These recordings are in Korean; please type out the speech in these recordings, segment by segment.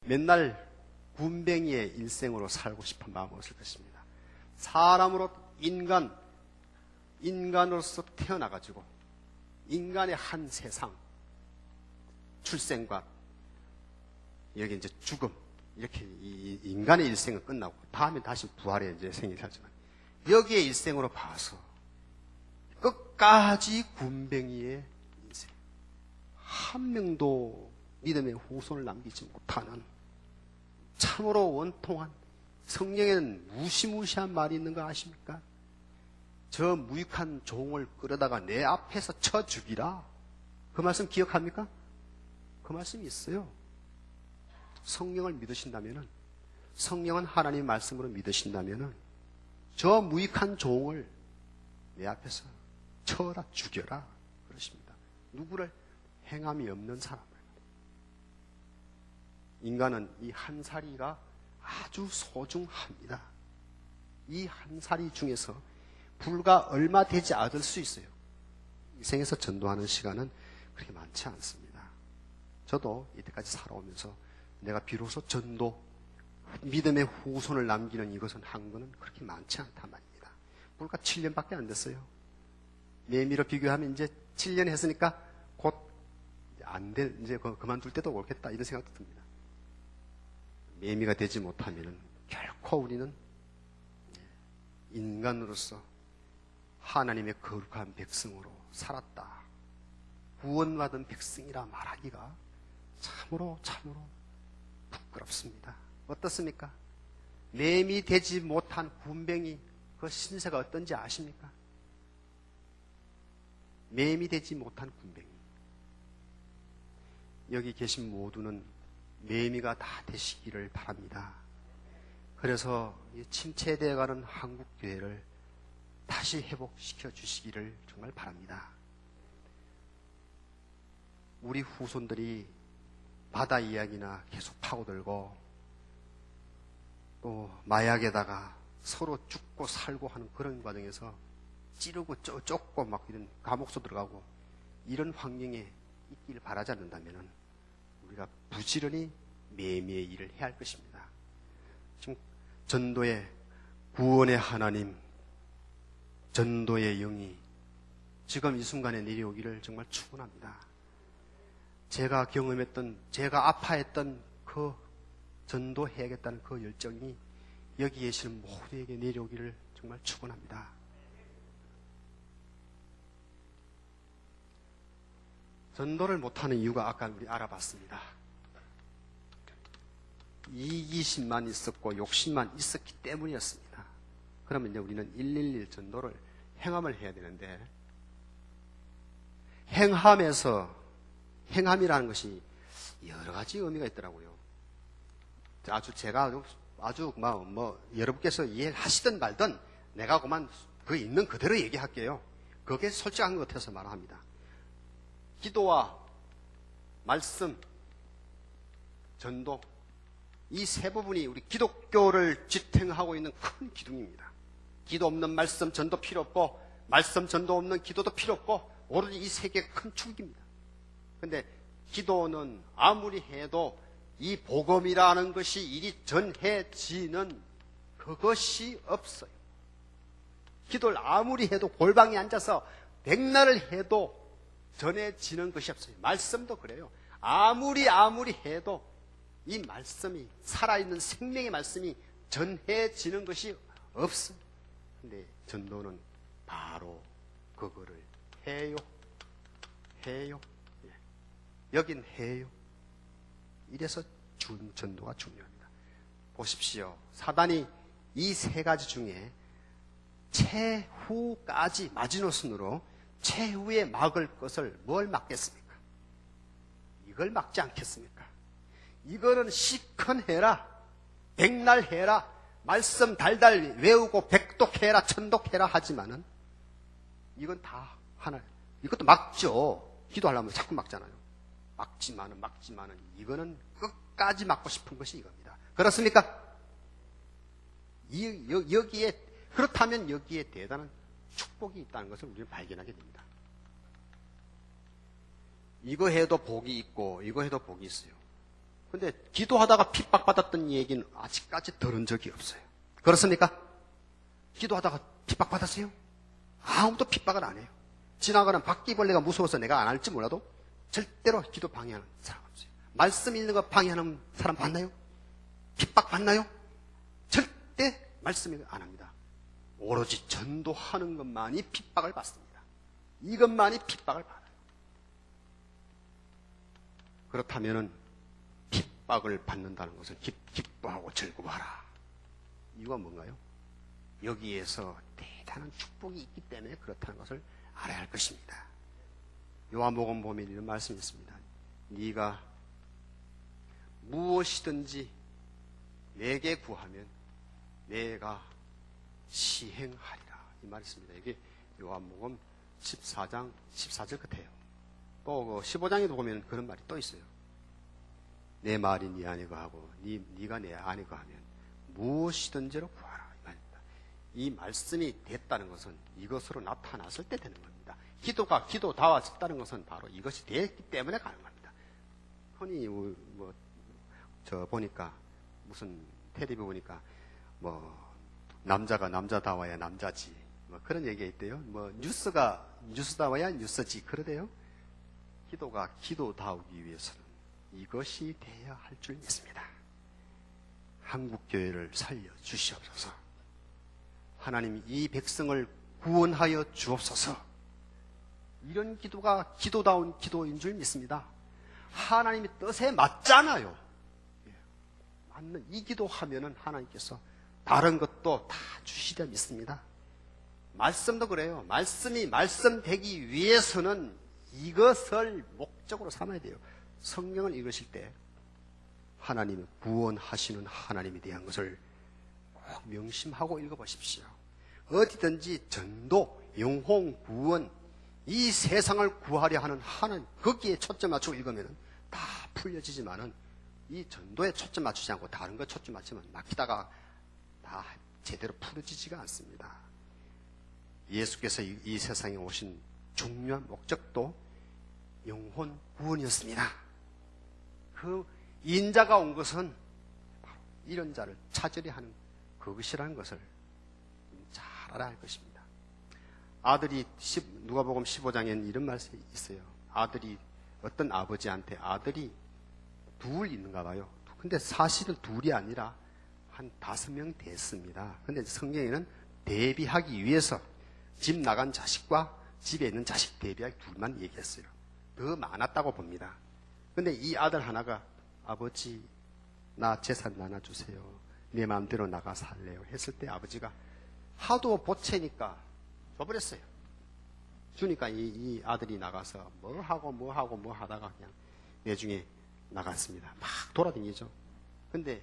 맨날 군뱅이의 일생으로 살고 싶은 마음이 없을 것입니다. 사람으로 인간으로서 태어나가지고 인간의 한 세상, 출생과 여기 이제 죽음, 이렇게 이 인간의 일생은 끝나고 다음에 다시 부활의 이제 생이 살지만 여기에 일생으로 봐서 끝까지 군뱅이의 인생, 한 명도 믿음의 후손을 남기지 못하는 참으로 원통한, 성경에는 무시무시한 말이 있는 거 아십니까? 저 무익한 종을 끌어다가 내 앞에서 쳐 죽이라. 그 말씀 기억합니까? 그 말씀이 있어요. 성령을 믿으신다면은, 성령은 하나님의 말씀으로 믿으신다면은 저 무익한 종을 내 앞에서 쳐라 죽여라 그러십니다. 누구를? 행함이 없는 사람을. 인간은 이 한 사리가 아주 소중합니다. 이 한 사리 중에서 불과 얼마 되지 않을 수 있어요. 이 생에서 전도하는 시간은 그렇게 많지 않습니다. 저도 이때까지 살아오면서 내가 비로소 전도, 믿음의 후손을 남기는 이것은 한 거는 그렇게 많지 않단 말입니다. 불과 7년밖에 안 됐어요. 매미로 비교하면 이제 7년 했으니까 곧 안 돼, 이제 그만둘 때도 오겠다 이런 생각도 듭니다. 매미가 되지 못하면은 결코 우리는 인간으로서 하나님의 거룩한 백성으로 살았다, 구원받은 백성이라 말하기가 참으로 부끄럽습니다. 어떻습니까? 매미 되지 못한 군뱅이, 그 신세가 어떤지 아십니까? 매미 되지 못한 군뱅이. 여기 계신 모두는 매미가 다 되시기를 바랍니다. 그래서 침체되어가는 한국교회를 다시 회복시켜 주시기를 정말 바랍니다. 우리 후손들이 바다 이야기나 계속 파고들고 또 마약에다가 서로 죽고 살고 하는 그런 과정에서 찌르고 쫓고 막 이런 감옥소 들어가고 이런 환경에 있기를 바라지 않는다면 우리가 부지런히 매미의 일을 해야 할 것입니다. 지금 전도의 구원의 하나님, 전도의 영이 지금 이 순간에 내려오기를 정말 축원합니다. 제가 경험했던, 제가 아파했던 그 전도해야겠다는 그 열정이 여기 계시는 모두에게 내려오기를 정말 축원합니다. 전도를 못하는 이유가 아까 우리 알아봤습니다. 이기심만 있었고 욕심만 있었기 때문이었습니다. 그러면 이제 우리는 111 전도를 행함을 해야 되는데, 행함이라는 것이 여러 가지 의미가 있더라고요. 제가 여러분께서 이해하시든 말든 내가 그만 그 있는 그대로 얘기할게요. 그게 솔직한 것 같아서 말합니다. 기도와 말씀, 전도, 이 세 부분이 우리 기독교를 지탱하고 있는 큰 기둥입니다. 기도 없는 말씀, 전도 필요 없고, 말씀, 전도 없는 기도도 필요 없고, 오로지 이 세 개가 큰 축입니다. 근데 기도는 아무리 해도 이 복음이라는 것이 이리 전해지는 그것이 없어요. 기도를 아무리 해도 골방에 앉아서 백날을 해도 전해지는 것이 없어요. 말씀도 그래요. 아무리 해도 이 말씀이, 살아있는 생명의 말씀이 전해지는 것이 없어요. 근데 전도는 바로 그거를 해요. 예. 여긴 해요. 이래서 전도가 중요합니다. 보십시오. 사단이 이 세 가지 중에 최후까지 마지노선으로 최후에 막을 것을 뭘 막겠습니까? 이걸 막지 않겠습니까? 이거는 시컨해라, 백날 해라, 말씀 달달 외우고 백독해라, 천독해라 하지만은 이건 다 하나, 이것도 막죠. 기도하려면 자꾸 막잖아요. 막지만은 이거는 끝까지 막고 싶은 것이 이겁니다. 그렇습니까? 그렇다면 여기에 대단한 축복이 있다는 것을 우리는 발견하게 됩니다. 이거 해도 복이 있고 이거 해도 복이 있어요. 근데 기도하다가 핍박받았던 얘기는 아직까지 들은 적이 없어요. 그렇습니까? 기도하다가 핍박받았어요? 아무도 핍박을 안 해요. 지나가는 바퀴벌레가 무서워서 내가 안 할지 몰라도 절대로 기도 방해하는 사람 없어요. 말씀 읽는 거 방해하는 사람 봤나요? 핍박받나요? 절대 말씀 읽는 거 안 합니다. 오로지 전도하는 것만이 핍박을 받습니다. 이것만이 핍박을 받아요. 그렇다면은 핍박을 받는다는 것을 기뻐하고 즐거워하라. 이유가 뭔가요? 여기에서 대단한 축복이 있기 때문에 그렇다는 것을 알아야 할 것입니다. 요한복음 보면 이런 말씀이 있습니다. 네가 무엇이든지 내게 구하면 내가 시행하리라. 이 말이 있습니다. 이게 요한복음 14장 14절 끝에요. 또 15장에도 보면 그런 말이 또 있어요. 내 말이 네 안에 거하고 네가 내 안에 거하면 무엇이든지로 구하라. 이 말입니다. 이 말씀이 됐다는 것은 이것으로 나타났을 때 되는 겁니다. 기도가 기도다워졌다는 것은 바로 이것이 됐기 때문에 가능합니다. 흔히 저 보니까 무슨 텔레비 보니까 남자가 남자다워야 남자지 그런 얘기가 있대요. 뉴스가 뉴스다워야 뉴스지 그러대요. 기도가 기도다우기 위해서는 이것이 돼야 할 줄 믿습니다. 한국교회를 살려주시옵소서. 하나님 이 백성을 구원하여 주옵소서. 이런 기도가 기도다운 기도인 줄 믿습니다. 하나님의 뜻에 맞잖아요. 맞는 이 기도하면은 하나님께서 다른 것도 다 주시려 믿습니다. 말씀도 그래요. 말씀이 말씀되기 위해서는 이것을 목적으로 삼아야 돼요. 성경을 읽으실 때 하나님이 구원하시는 하나님에 대한 것을 꼭 명심하고 읽어보십시오. 어디든지 전도, 영혼, 구원, 이 세상을 구하려 하는 하나님, 거기에 초점 맞추고 읽으면 다 풀려지지만은 이 전도에 초점 맞추지 않고 다른 거 초점 맞추면 막히다가 다 제대로 풀어지지가 않습니다. 예수께서 이 세상에 오신 중요한 목적도 영혼 구원이었습니다. 그 인자가 온 것은 바로 이런 자를 찾으려 하는 그것이라는 것을 잘 알아야 할 것입니다. 아들이 누가복음 15장에는 이런 말씀이 있어요. 어떤 아버지한테 아들이 둘 있는가 봐요. 근데 사실은 둘이 아니라 한 5명 됐습니다. 근데 성경에는 대비하기 위해서 집 나간 자식과 집에 있는 자식 대비하기 둘만 얘기했어요. 더 많았다고 봅니다. 근데 이 아들 하나가 아버지 나 재산 나눠주세요. 내 마음대로 나가 살래요. 했을 때 아버지가 하도 보채니까 줘버렸어요. 주니까 이 아들이 나가서 뭐 하다가 그냥 내중에 나갔습니다. 막 돌아다니죠. 근데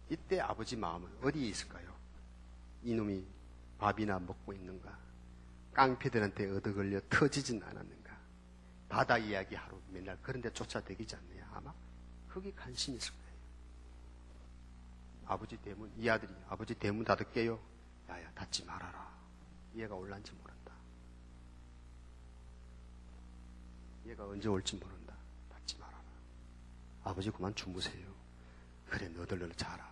이때 아버지 마음은 어디에 있을까요? 이놈이 밥이나 먹고 있는가? 깡패들한테 얻어걸려 터지진 않았는가? 바다 이야기 하루 맨날 그런 데 쫓아다니지 않느냐? 아마 거기 관심이 있을 거예요. 아버지 대문, 이 아들이 아버지 대문 닫을게요. 야야 닫지 말아라. 얘가 올란지 모른다. 얘가 언제 올지 모른다. 닫지 말아라. 아버지 그만 주무세요. 그래 너들 자라.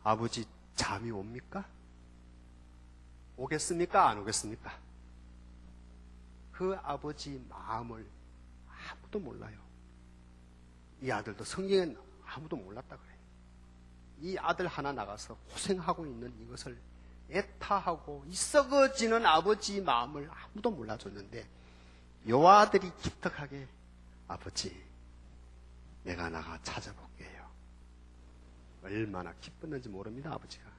아버지 잠이 옵니까? 오겠습니까? 안 오겠습니까? 그 아버지 마음을 아무도 몰라요. 이 아들도 성경엔 아무도 몰랐다 그래요. 이 아들 하나 나가서 고생하고 있는 이것을 애타하고 이 썩어지는 아버지 마음을 아무도 몰라줬는데 요 아들이 기특하게 아버지 내가 나가 찾아볼게요. 얼마나 기뻤는지 모릅니다. 아버지가.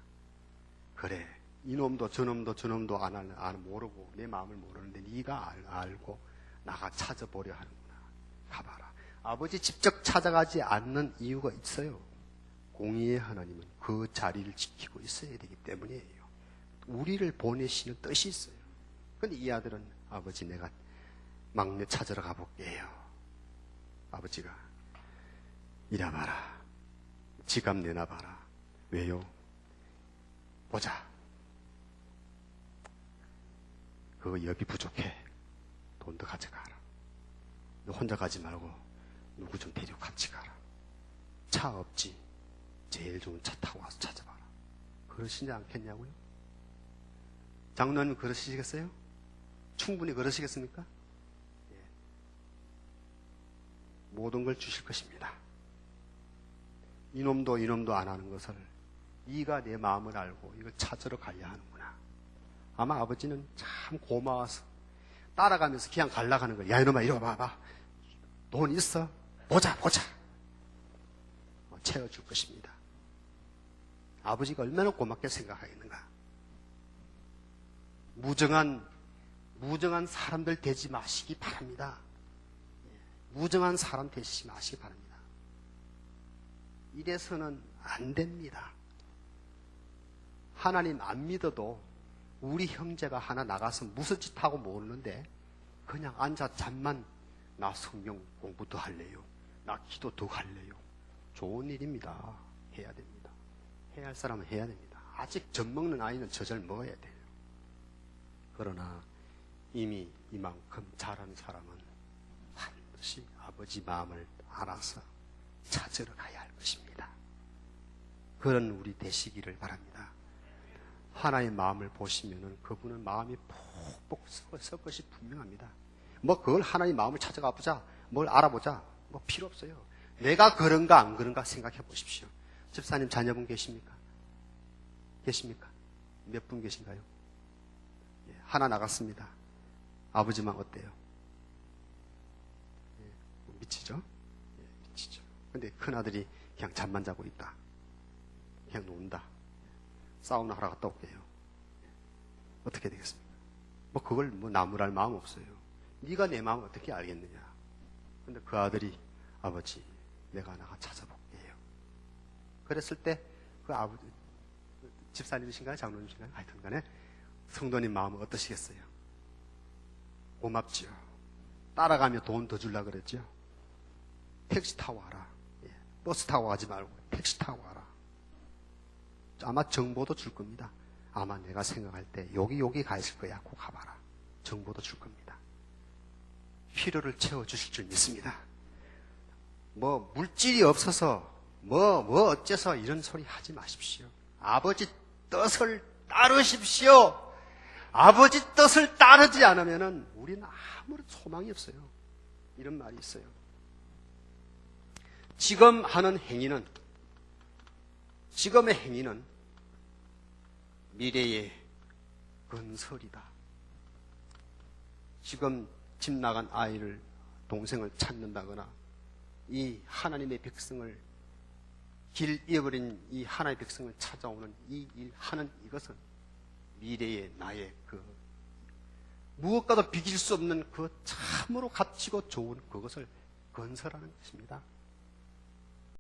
그래 이놈도 저놈도 안 모르고 내 마음을 모르는데 네가 알고 나가 찾아보려 하는구나. 가봐라. 아버지 직접 찾아가지 않는 이유가 있어요. 공의의 하나님은 그 자리를 지키고 있어야 되기 때문이에요. 우리를 보내시는 뜻이 있어요. 근데 이 아들은 아버지 내가 막내 찾으러 가볼게요. 아버지가 이래봐라. 지갑 내놔봐라. 왜요? 보자. 그거 여비 부족해. 돈 더 가져가라. 너 혼자 가지 말고 누구 좀 데리고 같이 가라. 차 없지. 제일 좋은 차 타고 와서 찾아봐라. 그러시지 않겠냐고요? 장로님 그러시겠어요? 충분히 그러시겠습니까? 예. 모든 걸 주실 것입니다. 이놈도 안 하는 것을 네가 내 마음을 알고 이걸 찾으러 가야 하는구나. 아마 아버지는 참 고마워서 따라가면서 그냥 갈라가는 거예요. 야 이놈아 이리 와봐. 돈 있어? 보자. 채워줄 것입니다. 아버지가 얼마나 고맙게 생각하겠는가. 무정한 사람들 되지 마시기 바랍니다. 무정한 사람 되시지 마시기 바랍니다. 이래서는 안 됩니다. 하나님 안 믿어도 우리 형제가 하나 나가서 무슨 짓 하고 모르는데 그냥 앉아 잠만 나 성경 공부 더 할래요. 나 기도 더 할래요. 좋은 일입니다. 해야 됩니다. 해야 할 사람은 해야 됩니다. 아직 젖 먹는 아이는 젖을 먹어야 돼요. 그러나 이미 이만큼 잘하는 사람은 반드시 아버지 마음을 알아서 찾으러 가야 할 것입니다. 그런 우리 되시기를 바랍니다. 하나의 마음을 보시면은 그분은 마음이 폭폭 썩을 것이 분명합니다. 뭐 그걸 하나의 마음을 찾아가 보자, 뭘 알아보자, 뭐 필요 없어요. 내가 그런가 안 그런가 생각해 보십시오. 집사님 자녀분 계십니까? 계십니까? 몇 분 계신가요? 예, 하나 나갔습니다. 아버지만 어때요? 예, 미치죠? 예, 미치죠. 근데 큰아들이 그냥 잠만 자고 있다. 그냥 논다. 사우나 하러 갔다 올게요. 어떻게 되겠습니까? 뭐 그걸 뭐 나무랄 마음 없어요. 네가 내 마음을 어떻게 알겠느냐. 근데 그 아들이 아버지 내가 나가 찾아볼게요. 그랬을 때 그 아버지 집사님이신가요? 장로님이신가요? 하여튼 간에 성도님 마음은 어떠시겠어요? 고맙지요. 따라가며 돈 더 주려고 그랬죠. 택시 타고 와라. 예, 버스 타고 가지 말고 택시 타고 와라. 아마 정보도 줄 겁니다. 아마 내가 생각할 때 여기 가 있을 거야. 꼭 가봐라. 정보도 줄 겁니다. 필요를 채워주실 줄 믿습니다. 뭐 물질이 없어서 뭐 어째서 이런 소리 하지 마십시오. 아버지 뜻을 따르십시오. 아버지 뜻을 따르지 않으면은 우리는 아무런 소망이 없어요. 이런 말이 있어요. 지금 하는 행위는, 지금의 행위는 미래의 건설이다. 지금 집 나간 아이를, 동생을 찾는다거나 이 하나님의 백성을, 길 잃어버린 이 하나님의 백성을 찾아오는 이 일 하는 이것은 미래의 나의 그 무엇과도 비길 수 없는 그 참으로 값지고 좋은 그것을 건설하는 것입니다.